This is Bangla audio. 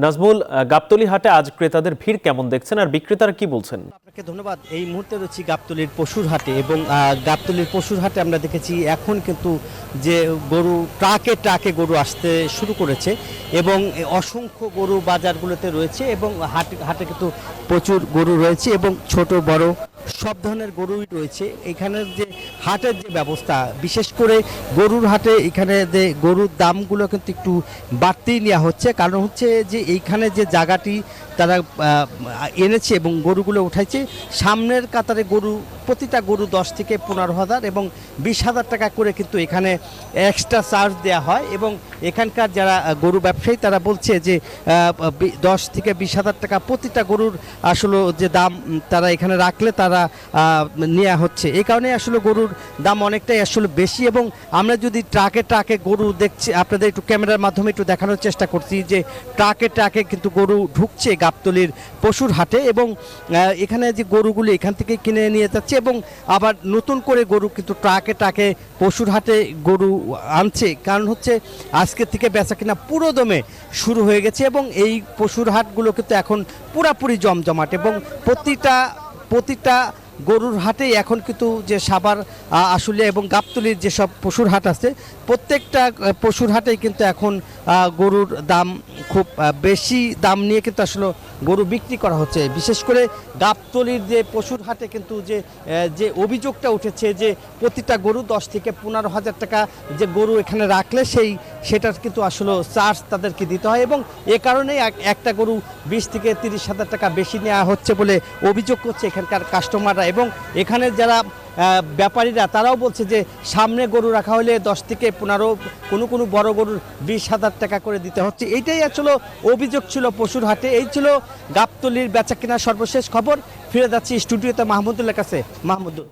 নাজমুল, গাবতলী হাটে আজ ক্রেতাদের ভিড় কেমন দেখছেন আর বিক্রেতারা কি বলছেন? আপনাকে ধন্যবাদ। এই মুহূর্তে রয়েছি গাবতলীর পশুর হাটে এবং গাবতলীর পশুর হাটে আমরা দেখেছি এখন কিন্তু যে গরু ট্রাকে ট্রাকে গরু আসতে শুরু করেছে এবং অসংখ্য গরু বাজারগুলোতে রয়েছে এবং হাটে কিন্তু প্রচুর গরু রয়েছে এবং ছোট বড় সব ধরনের গরুই রয়েছে। এখানের যে হাটের যে ব্যবস্থা, বিশেষ করে গরুর হাটে এখানে যে গরুর দামগুলো কিন্তু একটু বাড়তেই নেওয়া হচ্ছে। কারণ হচ্ছে যে এইখানে যে জায়গাটি তারা এনেছে এবং গরুগুলো উঠাইছে, সামনের কাতারে গরু প্রতিটা গরু 10 থেকে 15,000 এবং 20,000 টাকা করে কিন্তু এখানে এক্সট্রা চার্জ দেওয়া হয় এবং এখানকার যারা গরু ব্যবসায়ী তারা বলছে যে 10 থেকে 20,000 টাকা প্রতিটা গরুর আসলে যে দাম তারা এখানে রাখলে তারা নেওয়া হচ্ছে। এই কারণে আসলে গরুর দাম অনেকটাই আসলে বেশি এবং আমরা যদি ট্রাকে ট্রাকে গরু দেখছি, আপনাদের একটু ক্যামেরার মাধ্যমে একটু দেখানোর চেষ্টা করছি যে ট্রাকে ট্রাকে কিন্তু গরু ঢুকছে গাবতলীর পশুর হাটে এবং এখানে যে গরুগুলি এখান থেকে কিনে নিয়ে যাচ্ছে এবং আবার নতুন করে গরু কিন্তু ট্রাকে ট্রাকে পশুর হাটে গরু আনছে। কারণ হচ্ছে আজকে থেকে বেচা কিনা পুরো দমে শুরু হয়ে গেছে এবং এই পশুর হাটগুলো কিন্তু এখন পুরাপুরি জমজমাট এবং প্রতিটা গরুর হাটেই এখন কিন্তু যে সাভার আশুলিয়া এবং গাবতলীর যেসব পশুর হাট আছে প্রত্যেকটা পশুর হাটেই কিন্তু এখন গরুর দাম খুব বেশি দাম নিয়ে কিন্তু আসলে গরু বিক্রি করা হচ্ছে। বিশেষ করে গাবতলীর যে পশুর হাটে কিন্তু যে অভিযোগটা উঠেছে যে প্রতিটা গরু 10 থেকে 15,000 টাকা যে গরু এখানে রাখলে সেটার কিন্তু আসলে চার্জ তাদেরকে দিতে হয় এবং এ কারণেই একটা গরু 20 থেকে 30,000 টাকা বেশি নেওয়া হচ্ছে বলে অভিযোগ করছে এখানকার কাস্টমাররা এবং এখানে যারা ব্যাপারীরা তারাও বলছে যে সামনে গরু রাখা হলে 10 থেকে 15, কোনো বড় গরুর 20,000 টাকা করে দিতে হচ্ছে। এইটাই আসলে অভিযোগ ছিল পশুর হাটে। এই ছিল গাবতলীর বেচা কেনার সর্বশেষ খবর। ফিরে যাচ্ছি স্টুডিওতে মাহমুদুল্লাহর কাছে। মাহমুদুল।